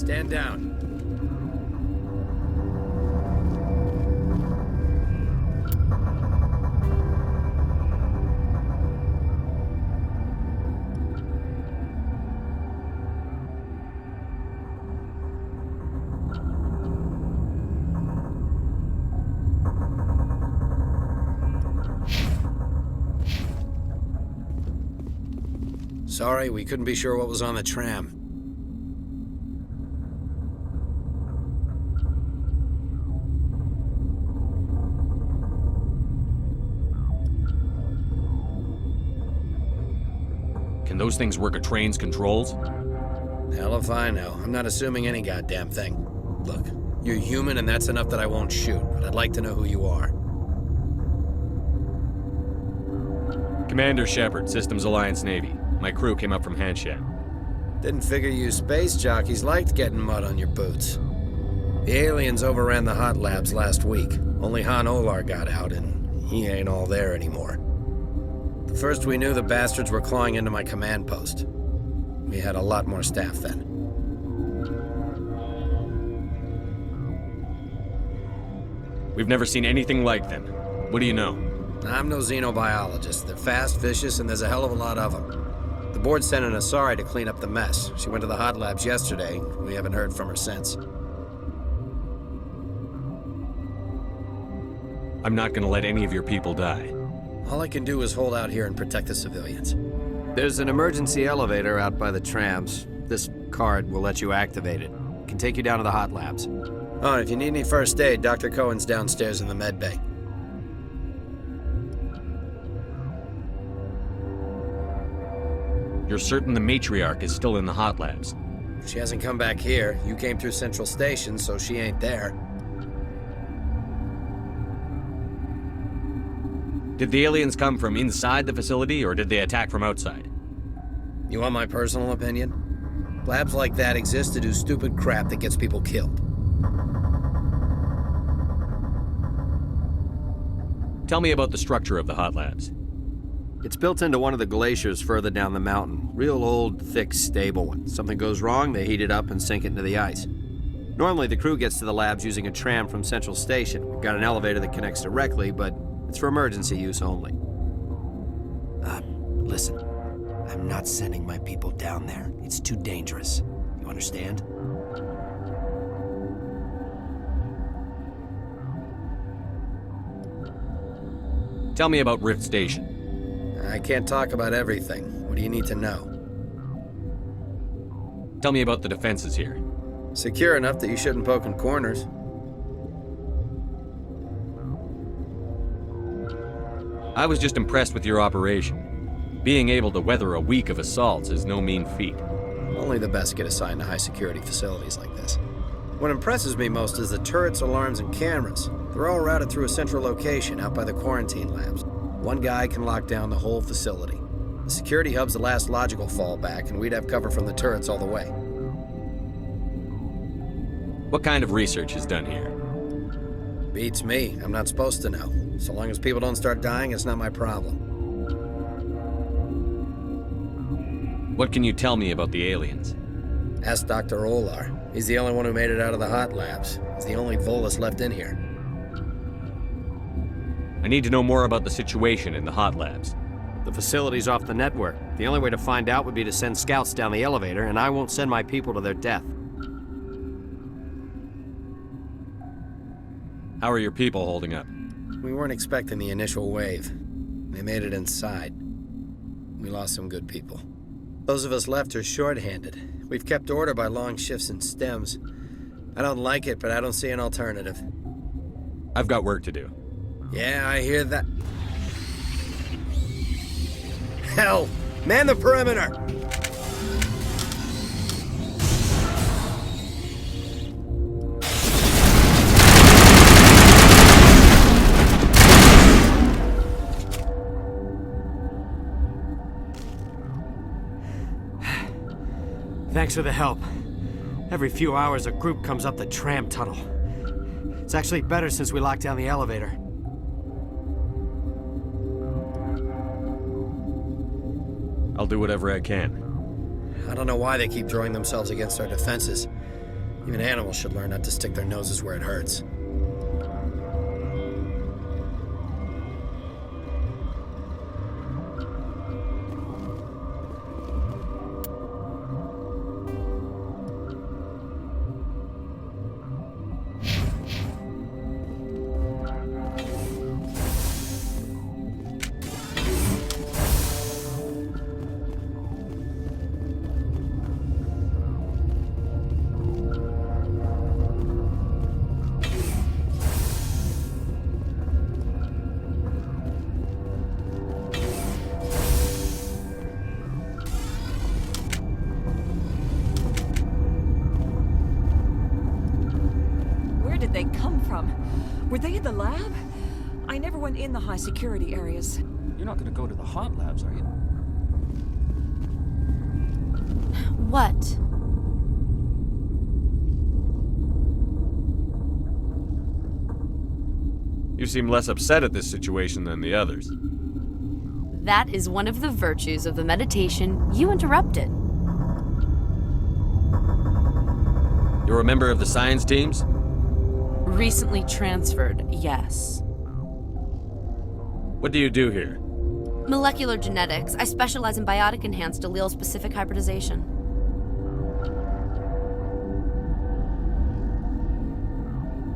Stand down. Sorry, we couldn't be sure what was on the tram. Can those things work a train's controls? Hell if I know. I'm not assuming any goddamn thing. Look, you're human and that's enough that I won't shoot, but I'd like to know who you are. Commander Shepard, Systems Alliance Navy. My crew came up from Hanshan. Didn't figure you space jockeys liked getting mud on your boots. The aliens overran the hot labs last week. Only Han Olar got out, and he ain't all there anymore. The first we knew, the bastards were clawing into my command post. We had a lot more staff then. We've never seen anything like them. What do you know? I'm no xenobiologist. They're fast, vicious, and there's a hell of a lot of them. The board sent an Asari to clean up the mess. She went to the hot labs yesterday. We haven't heard from her since. I'm not gonna let any of your people die. All I can do is hold out here and protect the civilians. There's an emergency elevator out by the trams. This card will let you activate it. It can take you down to the hot labs. Oh, and if you need any first aid, Dr. Cohen's downstairs in the med bay. You're certain the Matriarch is still in the hot labs? She hasn't come back here. You came through Central Station, so she ain't there. Did the aliens come from inside the facility, or did they attack from outside? You want my personal opinion? Labs like that exist to do stupid crap that gets people killed. Tell me about the structure of the hot labs. It's built into one of the glaciers further down the mountain. Real old, thick, stable one. Something goes wrong, they heat it up and sink it into the ice. Normally, the crew gets to the labs using a tram from Central Station. We've got an elevator that connects directly, but it's for emergency use only. Listen. I'm not sending my people down there. It's too dangerous. You understand? Tell me about Rift Station. I can't talk about everything. What do you need to know? Tell me about the defenses here. Secure enough that you shouldn't poke in corners. I was just impressed with your operation. Being able to weather a week of assaults is no mean feat. Only the best get assigned to high-security facilities like this. What impresses me most is the turrets, alarms, and cameras. They're all routed through a central location out by the quarantine labs. One guy can lock down the whole facility. The security hub's the last logical fallback, and we'd have cover from the turrets all the way. What kind of research is done here? Beats me. I'm not supposed to know. So long as people don't start dying, it's not my problem. What can you tell me about the aliens? Ask Dr. Olar. He's the only one who made it out of the hot labs. He's the only Volus left in here. I need to know more about the situation in the hot labs. The facility's off the network. The only way to find out would be to send scouts down the elevator, and I won't send my people to their death. How are your people holding up? We weren't expecting the initial wave. They made it inside. We lost some good people. Those of us left are short-handed. We've kept order by long shifts and stems. I don't like it, but I don't see an alternative. I've got work to do. Yeah, I hear that. Hell! Man the perimeter! Thanks for the help. Every few hours, a group comes up the tram tunnel. It's actually better since we locked down the elevator. I'll do whatever I can. I don't know why they keep throwing themselves against our defenses. Even animals should learn not to stick their noses where it hurts. Did they come from? Were they in the lab? I never went in the high security areas. You're not gonna go to the hot labs, are you? What? You seem less upset at this situation than the others. That is one of the virtues of the meditation you interrupted. You're a member of the science teams? Recently transferred, yes. What do you do here? Molecular genetics. I specialize in biotic-enhanced allele-specific hybridization.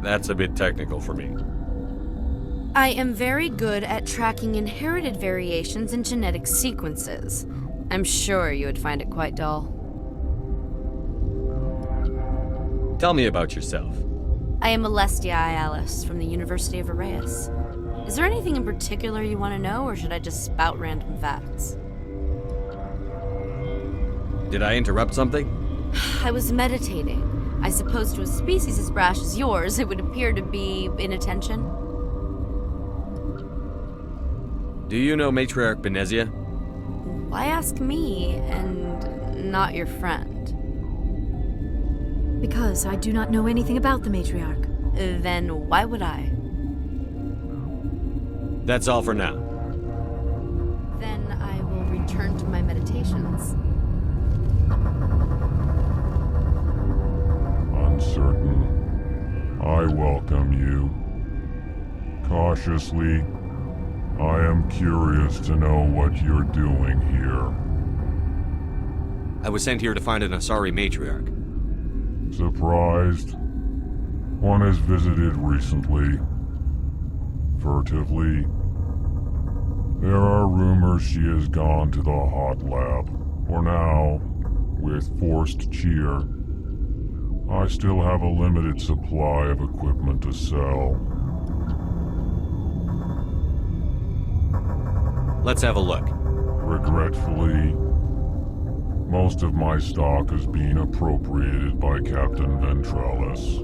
That's a bit technical for me. I am very good at tracking inherited variations in genetic sequences. I'm sure you would find it quite dull. Tell me about yourself. I am Alestia Alice from the University of Arraeus. Is there anything in particular you want to know, or should I just spout random facts? Did I interrupt something? I was meditating. I suppose to a species as brash as yours, it would appear to be inattention. Do you know Matriarch Benezia? Why ask me, and not your friend? Because I do not know anything about the Matriarch. Then why would I? That's all for now. Then I will return to my meditations. Uncertain. I welcome you. Cautiously, I am curious to know what you're doing here. I was sent here to find an Asari matriarch. Surprised? One has visited recently. Furtively. There are rumors she has gone to the hot lab. For now, with forced cheer, I still have a limited supply of equipment to sell. Let's have a look. Regretfully, most of my stock is being appropriated by Captain Ventralis.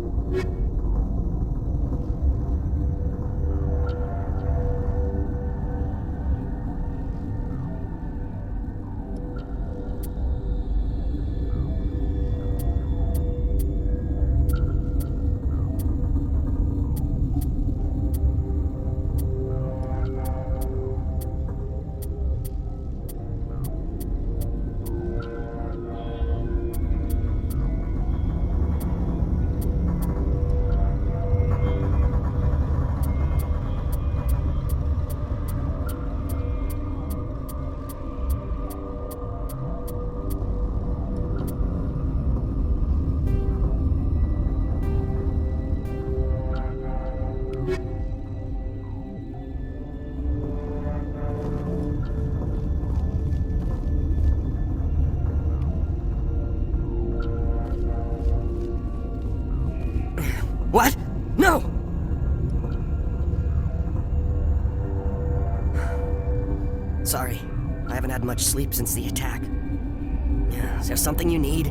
What? No! Sorry, I haven't had much sleep since the attack. Is there something you need?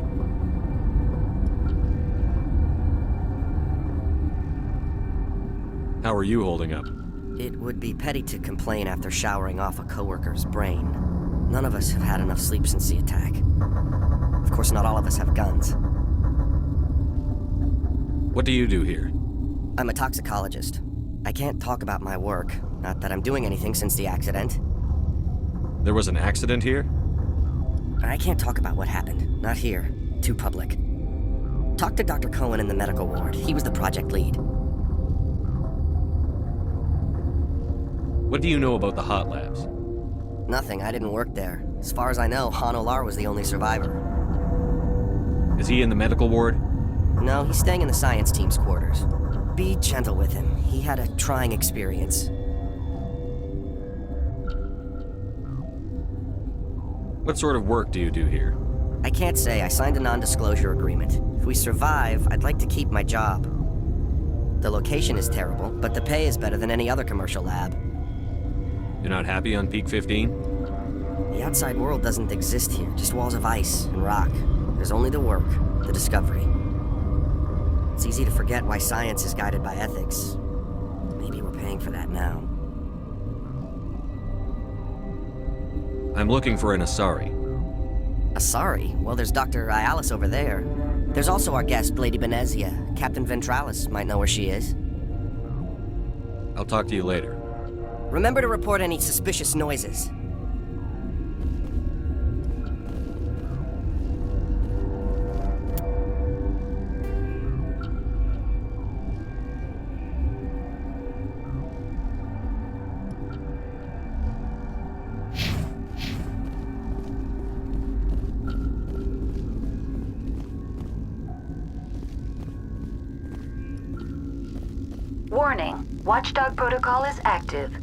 How are you holding up? It would be petty to complain after showering off a coworker's brain. None of us have had enough sleep since the attack. Of course, not all of us have guns. What do you do here? I'm a toxicologist. I can't talk about my work. Not that I'm doing anything since the accident. There was an accident here? I can't talk about what happened. Not here. Too public. Talk to Dr. Cohen in the medical ward. He was the project lead. What do you know about the hot labs? Nothing, I didn't work there. As far as I know, Han Olar was the only survivor. Is he in the medical ward? No, he's staying in the science team's quarters. Be gentle with him. He had a trying experience. What sort of work do you do here? I can't say. I signed a non-disclosure agreement. If we survive, I'd like to keep my job. The location is terrible, but the pay is better than any other commercial lab. You're not happy on Peak 15? The outside world doesn't exist here, just walls of ice and rock. There's only the work, the discovery. It's easy to forget why science is guided by ethics. Maybe we're paying for that now. I'm looking for an Asari. Asari? Well, there's Dr. Ialis over there. There's also our guest, Lady Benezia. Captain Ventralis might know where she is. I'll talk to you later. Remember to report any suspicious noises. Warning, Watchdog protocol is active.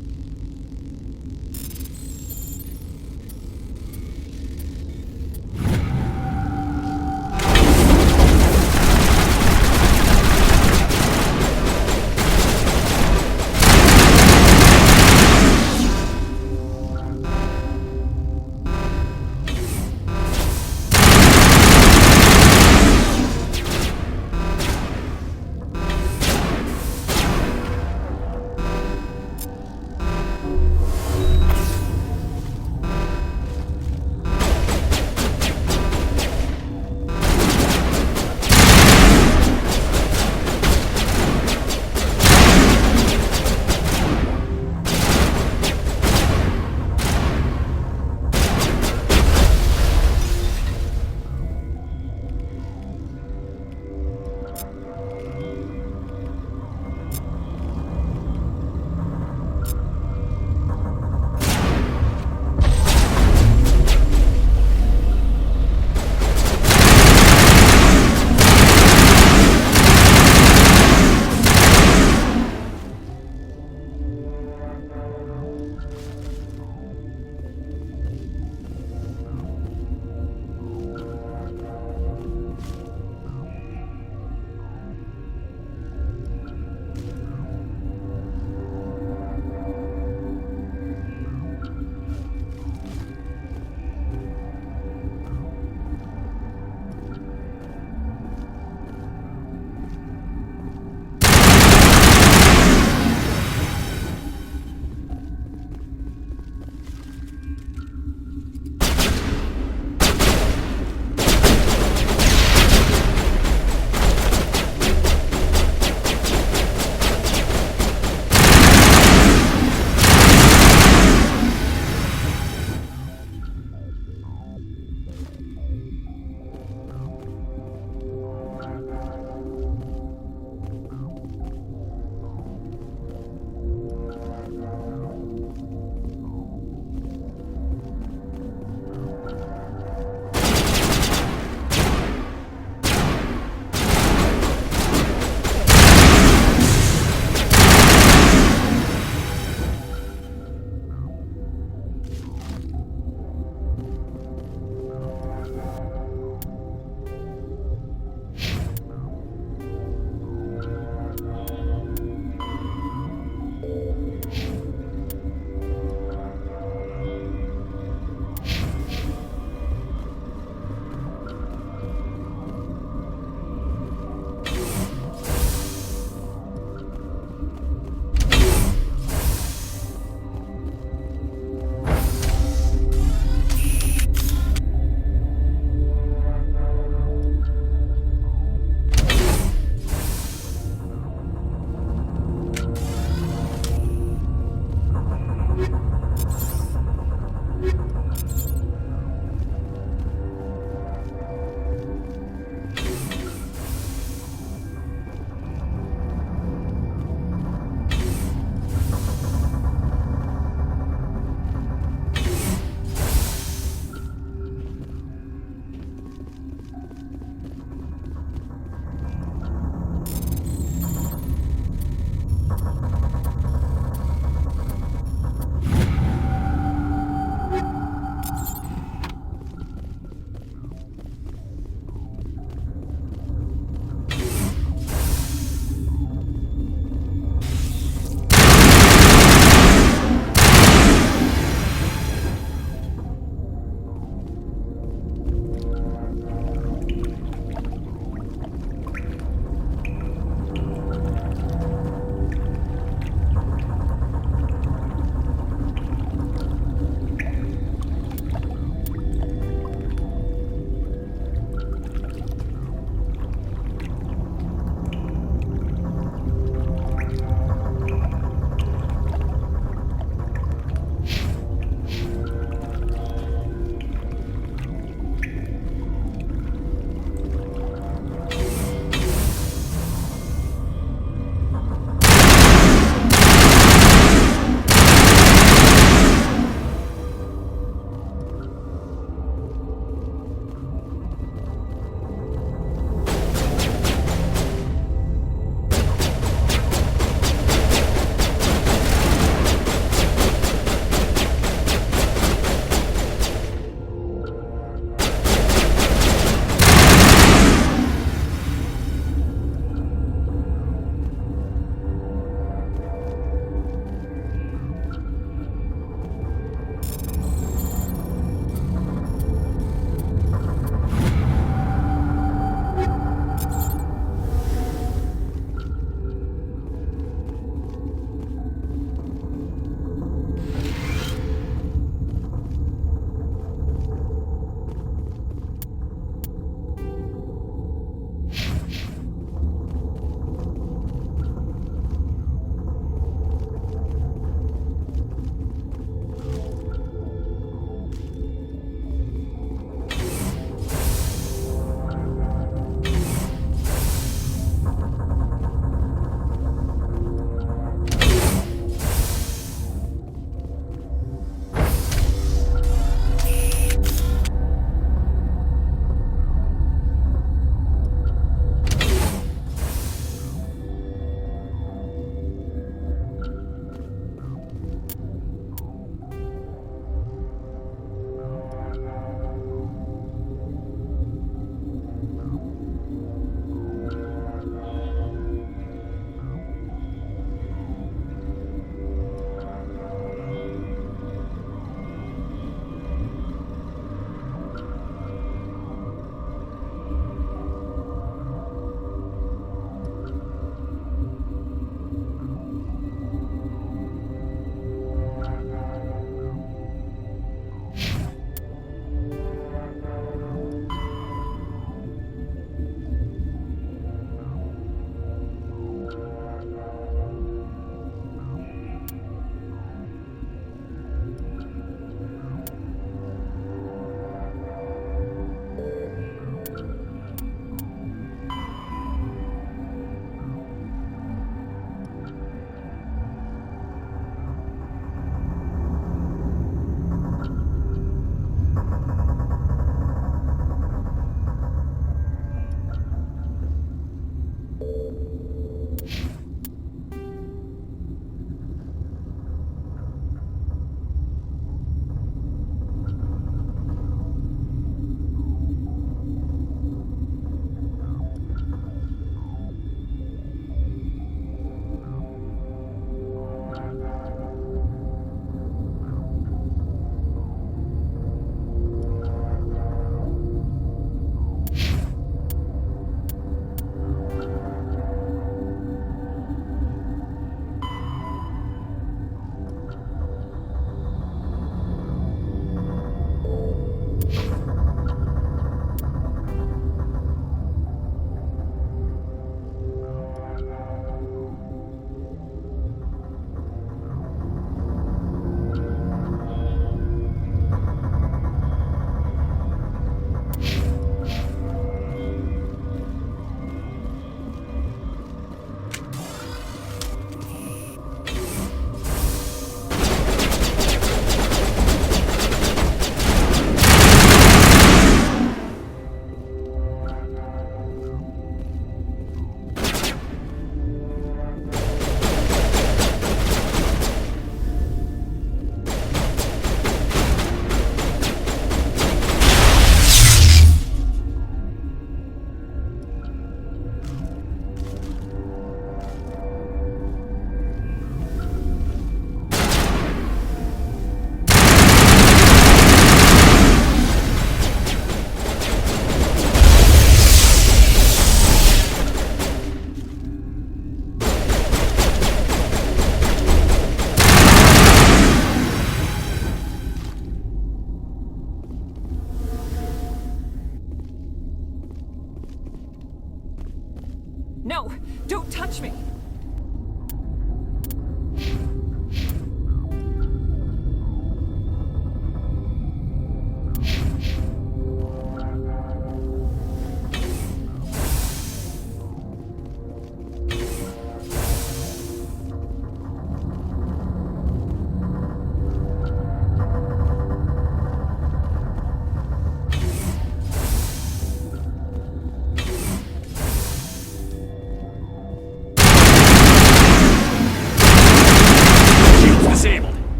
No! Don't touch me!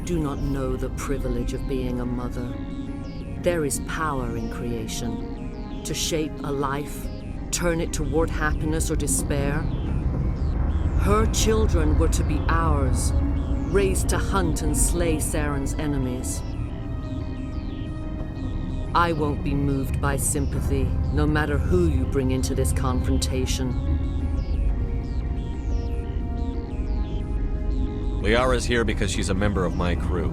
do not know the privilege of being a mother. There is power in creation. To shape a life, turn it toward happiness or despair. Her children were to be ours, raised to hunt and slay Saren's enemies. I won't be moved by sympathy, no matter who you bring into this confrontation. Liara's here because she's a member of my crew.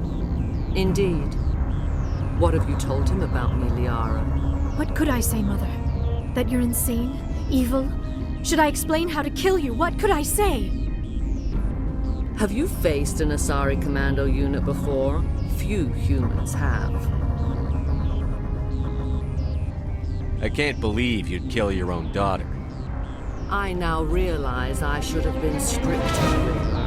Indeed. What have you told him about me, Liara? What could I say, Mother? That you're insane? Evil? Should I explain how to kill you? What could I say? Have you faced an Asari commando unit before? Few humans have. I can't believe you'd kill your own daughter. I now realize I should have been stricter with her.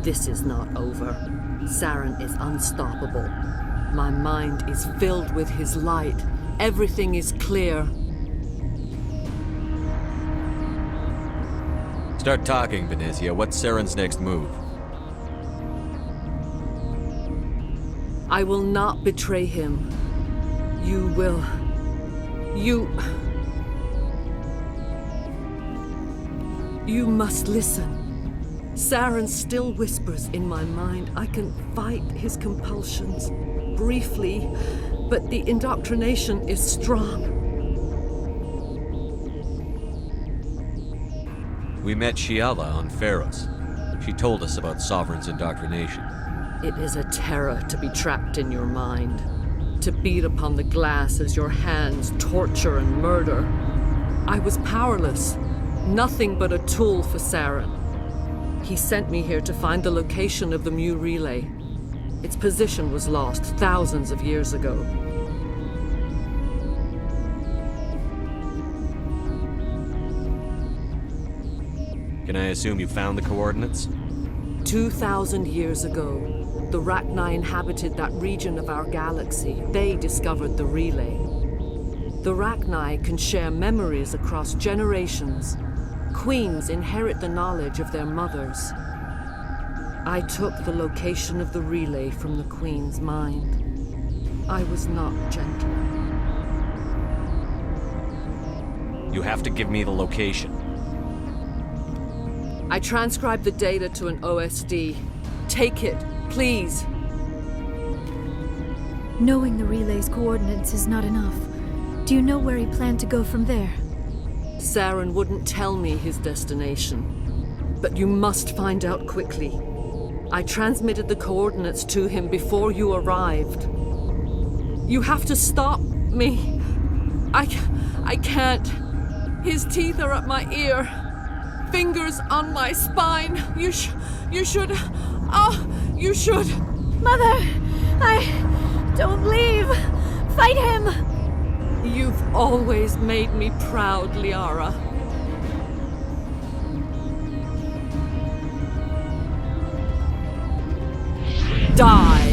This is not over. Saren is unstoppable. My mind is filled with his light. Everything is clear. Start talking, Benezia. What's Saren's next move? I will not betray him. You will. You must listen. Saren still whispers in my mind. I can fight his compulsions, briefly, but the indoctrination is strong. We met Shiala on Pharos. She told us about Sovereign's indoctrination. It is a terror to be trapped in your mind, to beat upon the glass as your hands torture and murder. I was powerless, nothing but a tool for Saren. He sent me here to find the location of the Mu relay. Its position was lost thousands of years ago. Can I assume you found the coordinates? 2,000 years ago, the Rachni inhabited that region of our galaxy. They discovered the relay. The Rachni can share memories across generations. Queens inherit the knowledge of their mothers. I took the location of the relay from the Queen's mind. I was not gentle. You have to give me the location. I transcribed the data to an OSD. Take it, please. Knowing the relay's coordinates is not enough. Do you know where he planned to go from there? Saren wouldn't tell me his destination. But you must find out quickly. I transmitted the coordinates to him before you arrived. You have to stop me. I can't. His teeth are at my ear. Fingers on my spine. You should. You should. Mother! Don't leave! Fight him! You've always made me proud, Liara. Die!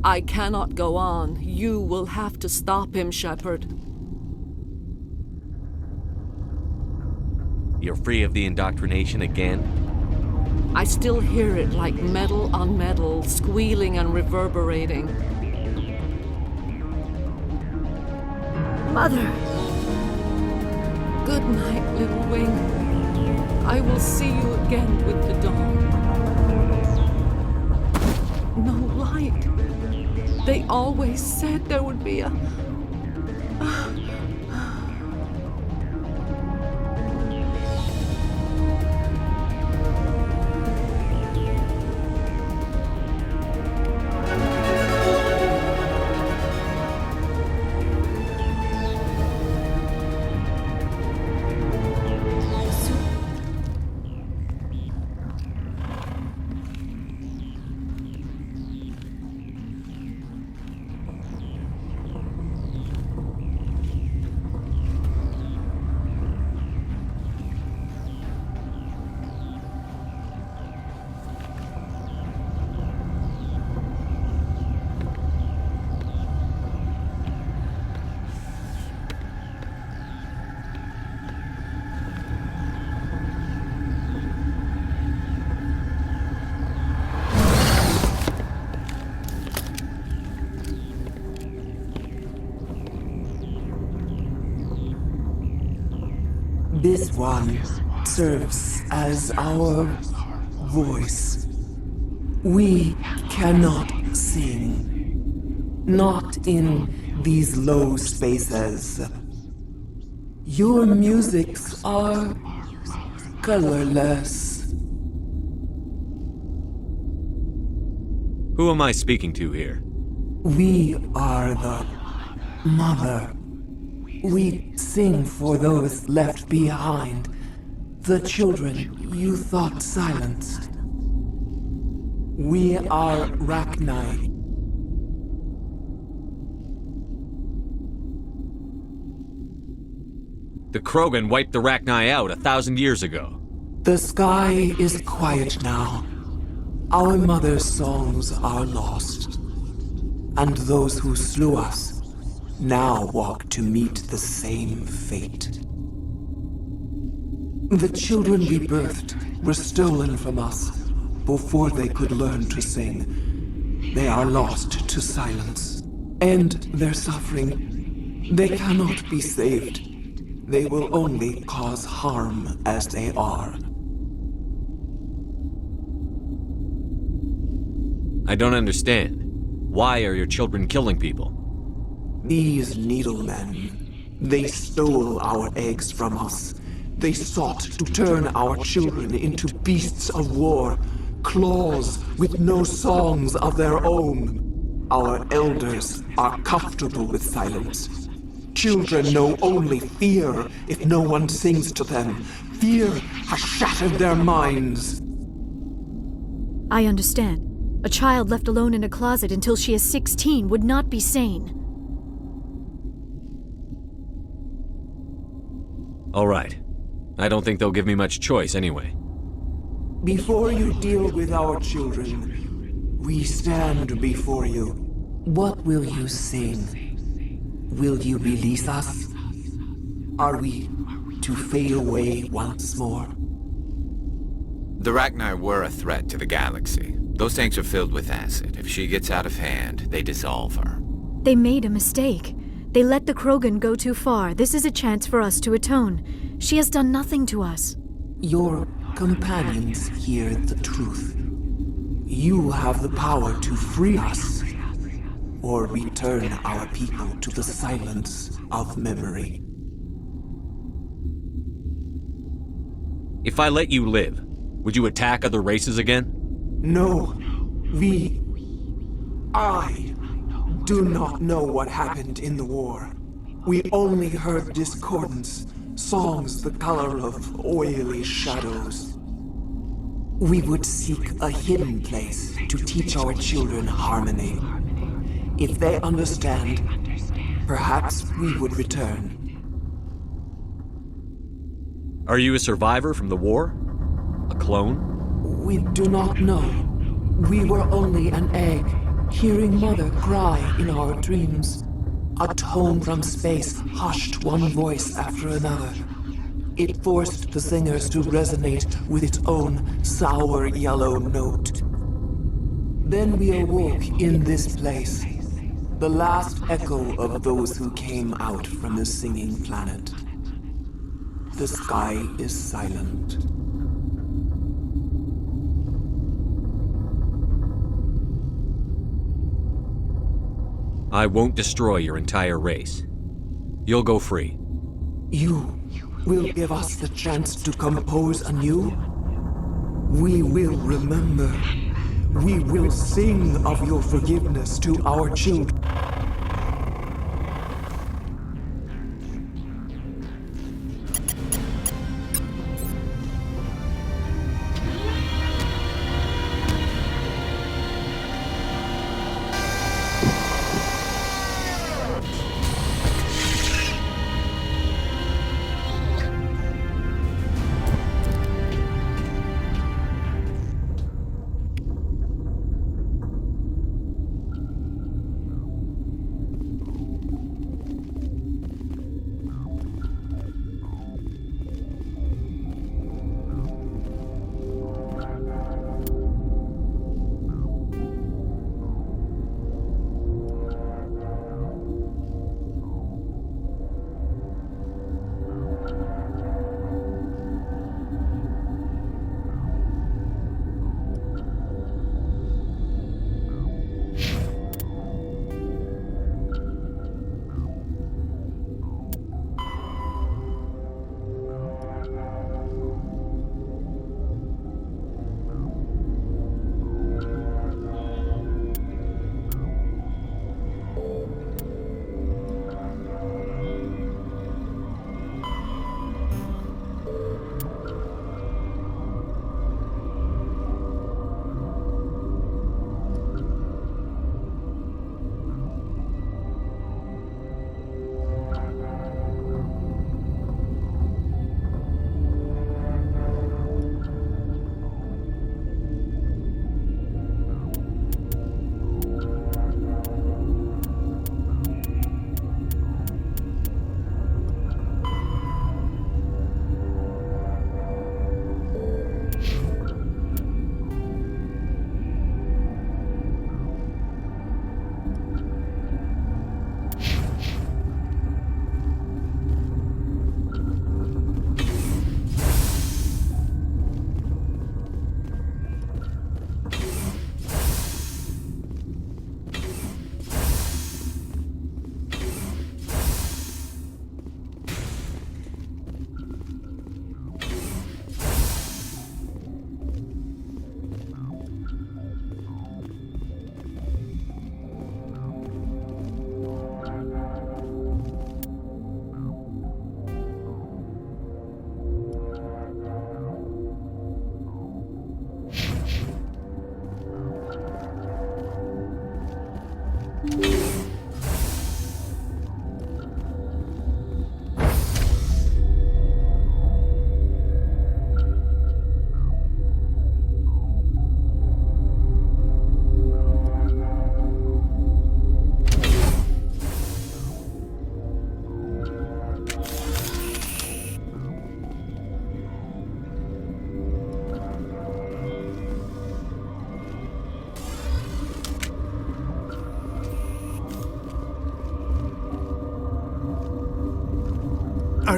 I cannot go on. You will have to stop him, Shepard. You're free of the indoctrination again? I still hear it like metal on metal, squealing and reverberating. Mother! Good night, little wing. I will see you again with the dawn. No light. They always said there would be a... This one serves as our voice. We cannot sing. Not in these low spaces. Your musics are colorless. Who am I speaking to here? We are the Mother. We sing for those left behind, the children you thought silenced. We are Rachni. The Krogan wiped the Rachni out 1,000 years ago. The sky is quiet now. Our mother's songs are lost. And those who slew us now walk to meet the same fate. The children we birthed were stolen from us before they could learn to sing. They are lost to silence. And their suffering, they cannot be saved. They will only cause harm as they are. I don't understand. Why are your children killing people? These needlemen, they stole our eggs from us. They sought to turn our children into beasts of war, claws with no songs of their own. Our elders are comfortable with silence. Children know only fear if no one sings to them. Fear has shattered their minds. I understand. A child left alone in a closet until she is 16 would not be sane. All right. I don't think they'll give me much choice anyway. Before you deal with our children, we stand before you. What will you sing? Will you release us? Are we to fade away once more? The Rachni were a threat to the galaxy. Those tanks are filled with acid. If she gets out of hand, they dissolve her. They made a mistake. They let the Krogan go too far. This is a chance for us to atone. She has done nothing to us. Your companions hear the truth. You have the power to free us, or return our people to the silence of memory. If I let you live, would you attack other races again? No, I do not know what happened in the war. We only heard discordance, songs the color of oily shadows. We would seek a hidden place to teach our children harmony. If they understand, perhaps we would return. Are you a survivor from the war? A clone? We do not know. We were only an egg, hearing Mother cry in our dreams. A tone from space hushed one voice after another. It forced the singers to resonate with its own sour yellow note. Then we awoke in this place, the last echo of those who came out from the singing planet. The sky is silent. I won't destroy your entire race. You'll go free. You will give us the chance to compose anew? We will remember. We will sing of your forgiveness to our children.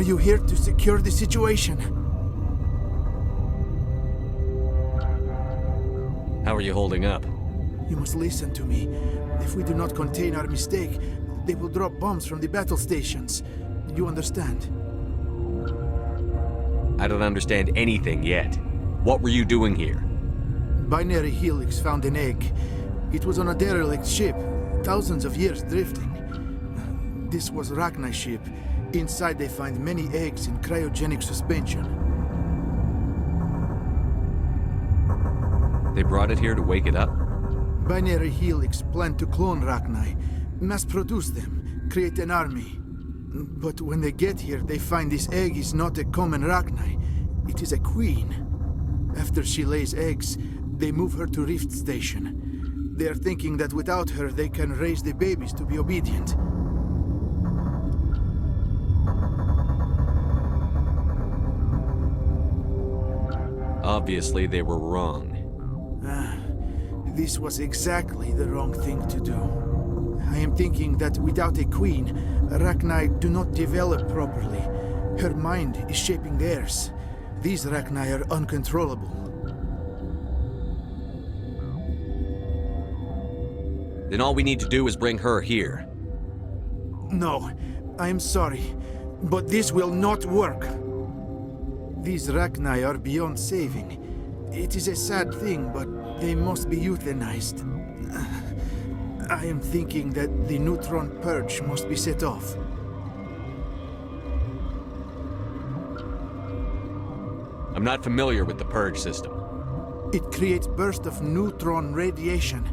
Are you here to secure the situation? How are you holding up? You must listen to me. If we do not contain our mistake, they will drop bombs from the battle stations. You understand? I don't understand anything yet. What were you doing here? Binary Helix found an egg. It was on a derelict ship, thousands of years drifting. This was Rachni's ship. Inside they find many eggs in cryogenic suspension. They brought it here to wake it up? Binary Helix planned to clone Rachni, mass-produce them, create an army. But when they get here, they find this egg is not a common Rachni. It is a queen. After she lays eggs, they move her to Rift Station. They are thinking that without her, they can raise the babies to be obedient. Obviously, they were wrong. This was exactly the wrong thing to do. I am thinking that without a queen, Rachni do not develop properly. Her mind is shaping theirs. These Rachni are uncontrollable. Then all we need to do is bring her here. No, I am sorry, but this will not work. These Rachni are beyond saving. It is a sad thing, but they must be euthanized. I am thinking that the neutron purge must be set off. I'm not familiar with the purge system. It creates bursts of neutron radiation,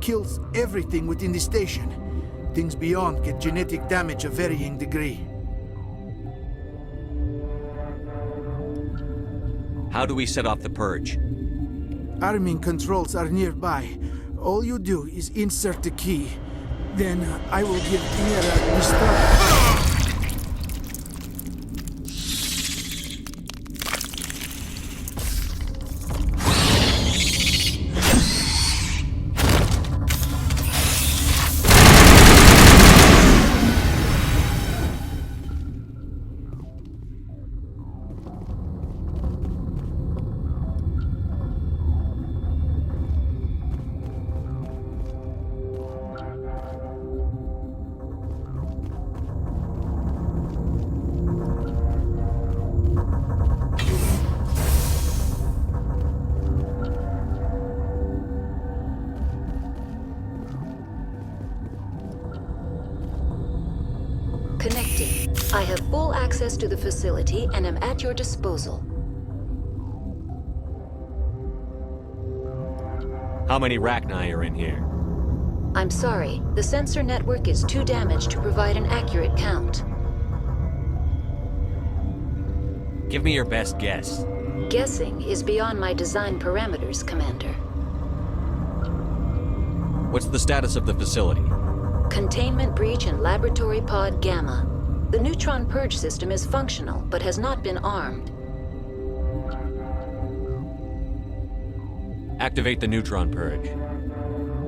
kills everything within the station. Things beyond get genetic damage of varying degree. How do we set off the purge? Arming controls are nearby. All you do is insert the key. Then I will give Mira the start. Connecting. I have full access to the facility and am at your disposal. How many Rachni are in here? I'm sorry, the sensor network is too damaged to provide an accurate count. Give me your best guess. Guessing is beyond my design parameters, Commander. What's the status of the facility? Containment breach in Laboratory Pod Gamma. The neutron purge system is functional, but has not been armed. Activate the neutron purge.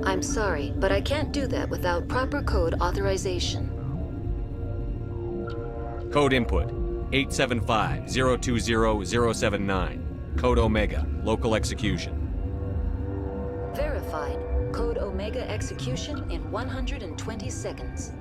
I'm sorry, but I can't do that without proper code authorization. Code input, 875-020-079. Code Omega, local execution. Verified. Code Omega execution in 120 seconds.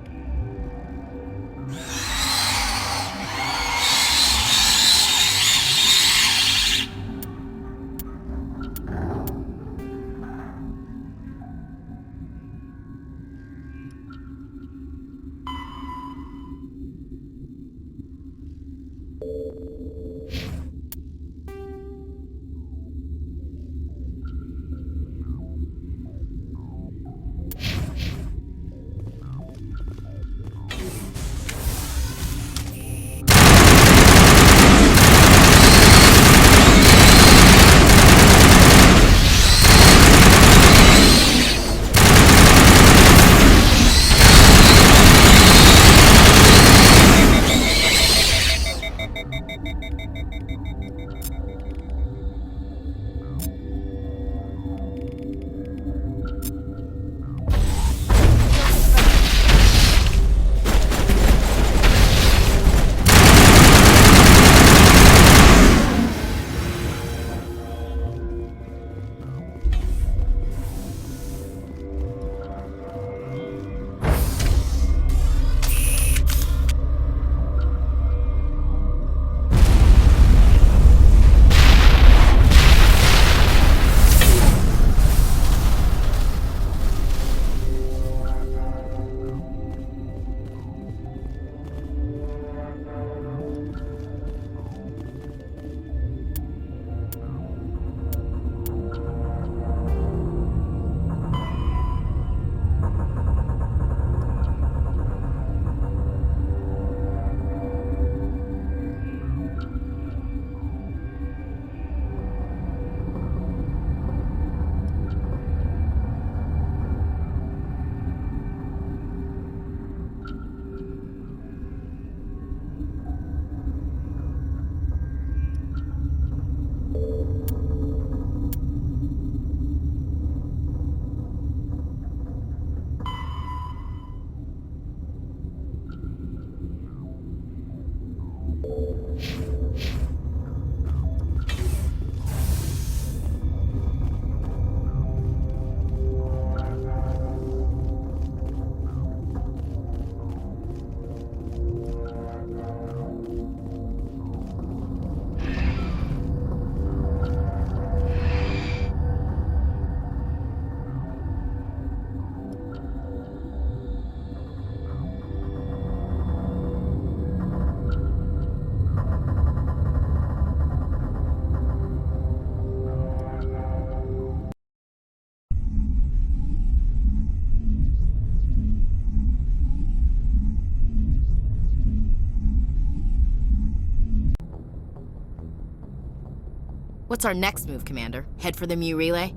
What's our next move, Commander? Head for the Mu relay?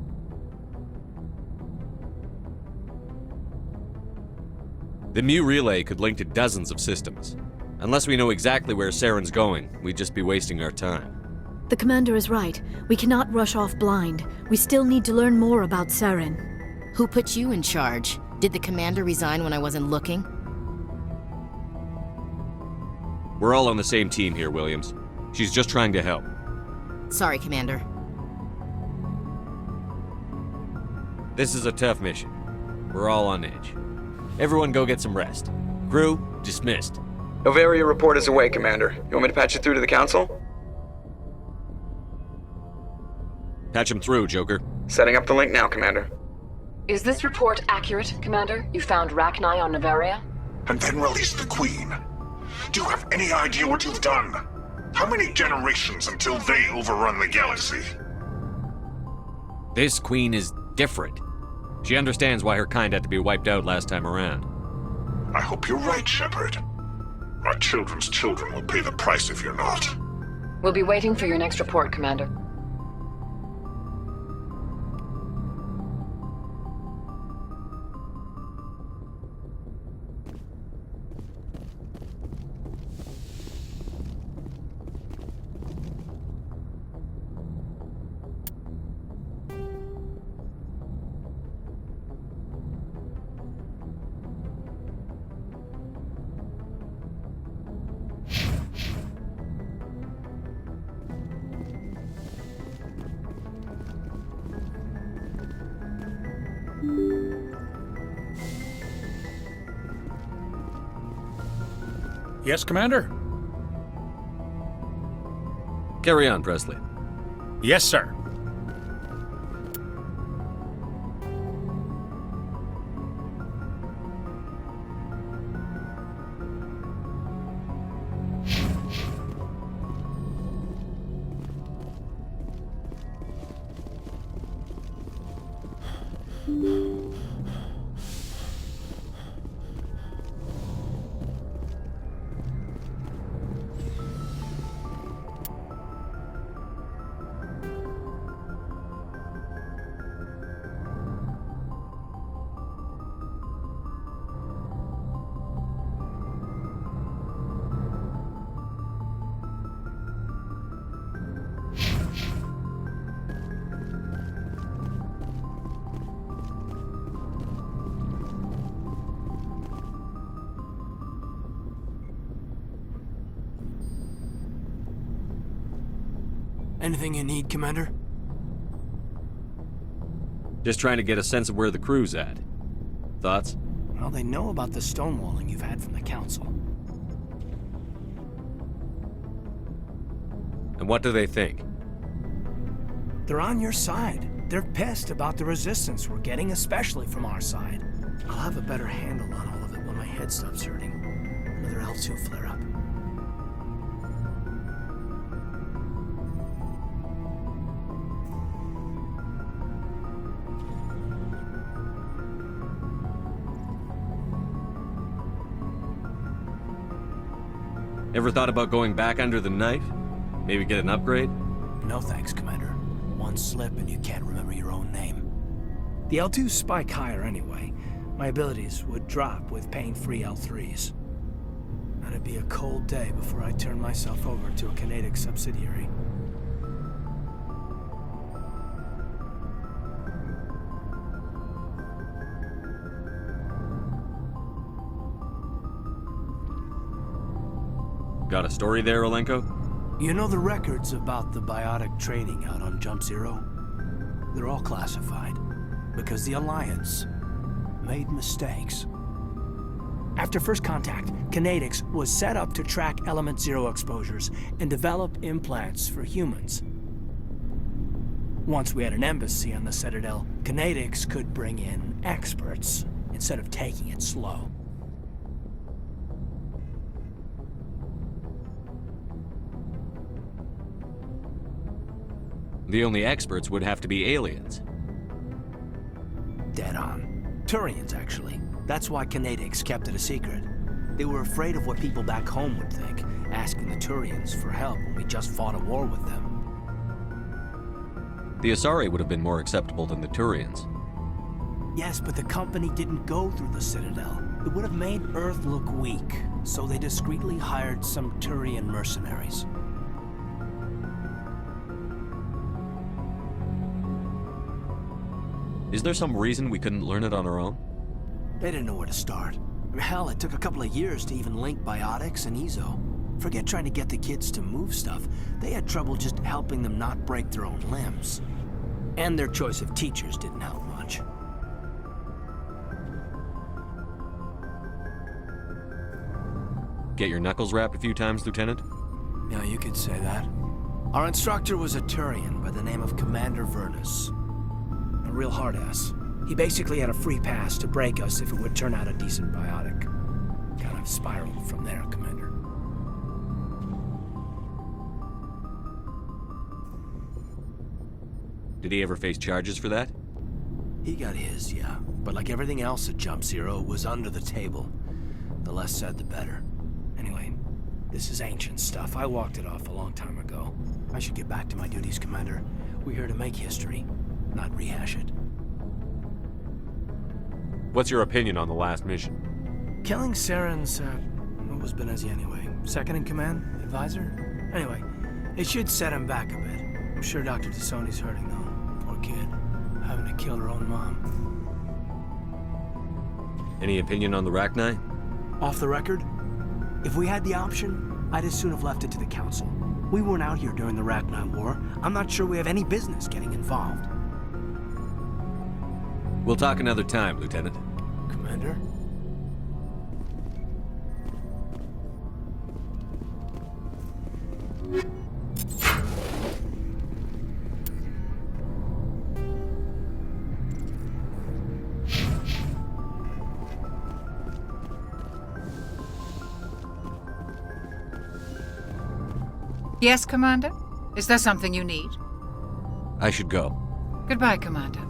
The Mu relay could link to dozens of systems. Unless we know exactly where Saren's going, we'd just be wasting our time. The commander is right. We cannot rush off blind. We still need to learn more about Saren. Who put you in charge? Did the commander resign when I wasn't looking? We're all on the same team here, Williams. She's just trying to help. Sorry, Commander. This is a tough mission. We're all on edge. Everyone go get some rest. Crew, dismissed. Noveria report is away, Commander. You want me to patch it through to the Council? Patch him through, Joker. Setting up the link now, Commander. Is this report accurate, Commander? You found Rachni on Noveria? And then released the Queen. Do you have any idea what you've done? How many generations until they overrun the galaxy? This Queen is different. She understands why her kind had to be wiped out last time around. I hope you're right, Shepard. Our children's children will pay the price if you're not. We'll be waiting for your next report, Commander. Yes, Commander? Carry on, Presley. Yes, sir. Anything you need, Commander? Just trying to get a sense of where the crew's at. Thoughts? Well, they know about the stonewalling you've had from the Council. And what do they think? They're on your side. They're pissed about the resistance we're getting, especially from our side. I'll have a better handle on all of it when my head stops hurting. Another L2 flare-up. Ever thought about going back under the knife? Maybe get an upgrade? No thanks, Commander. One slip and you can't remember your own name. The L2s spike higher anyway. My abilities would drop with pain-free L3s. That'd be a cold day before I turn myself over to a Canadic subsidiary. Got a story there, Olenko? You know the records about the biotic trading out on Jump Zero? They're all classified, because the Alliance made mistakes. After first contact, Kinetics was set up to track Element Zero exposures and develop implants for humans. Once we had an embassy on the Citadel, Kinetics could bring in experts instead of taking it slow. The only experts would have to be aliens. Dead on. Turians, actually. That's why Kinetics kept it a secret. They were afraid of what people back home would think, asking the Turians for help when we just fought a war with them. The Asari would have been more acceptable than the Turians. Yes, but the company didn't go through the Citadel. It would have made Earth look weak, so they discreetly hired some Turian mercenaries. Is there some reason we couldn't learn it on our own? They didn't know where to start. Hell, it took a couple of years to even link biotics and Ezo. Forget trying to get the kids to move stuff. They had trouble just helping them not break their own limbs. And their choice of teachers didn't help much. Get your knuckles rapped a few times, Lieutenant? Yeah, you could say that. Our instructor was a Turian by the name of Commander Vernus. A real hard-ass. He basically had a free pass to break us if it would turn out a decent biotic. Kind of spiraled from there, Commander. Did he ever face charges for that? He got his, yeah. But like everything else at Jump Zero, it was under the table. The less said, the better. Anyway, this is ancient stuff. I walked it off a long time ago. I should get back to my duties, Commander. We're here to make history, not rehash it. What's your opinion on the last mission? Killing Saren's, what was Benezia anyway? Second in command? Advisor? Anyway, it should set him back a bit. I'm sure Dr. Tassoni's hurting, though. Poor kid. Having to kill her own mom. Any opinion on the Rachni? Off the record? If we had the option, I'd as soon have left it to the Council. We weren't out here during the Rachni War. I'm not sure we have any business getting involved. We'll talk another time, Lieutenant. Commander? Yes, Commander? Is there something you need? I should go. Goodbye, Commander.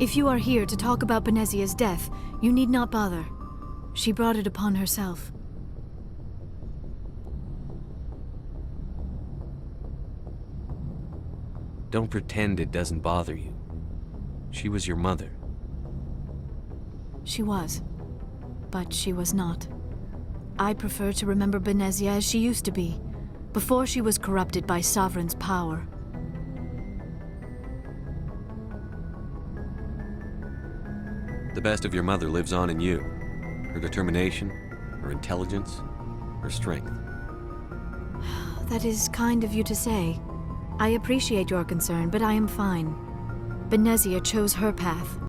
If you are here to talk about Benezia's death, you need not bother. She brought it upon herself. Don't pretend it doesn't bother you. She was your mother. She was. But she was not. I prefer to remember Benezia as she used to be, before she was corrupted by Sovereign's power. The best of your mother lives on in you. Her determination, her intelligence, her strength. That is kind of you to say. I appreciate your concern, but I am fine. Benezia chose her path.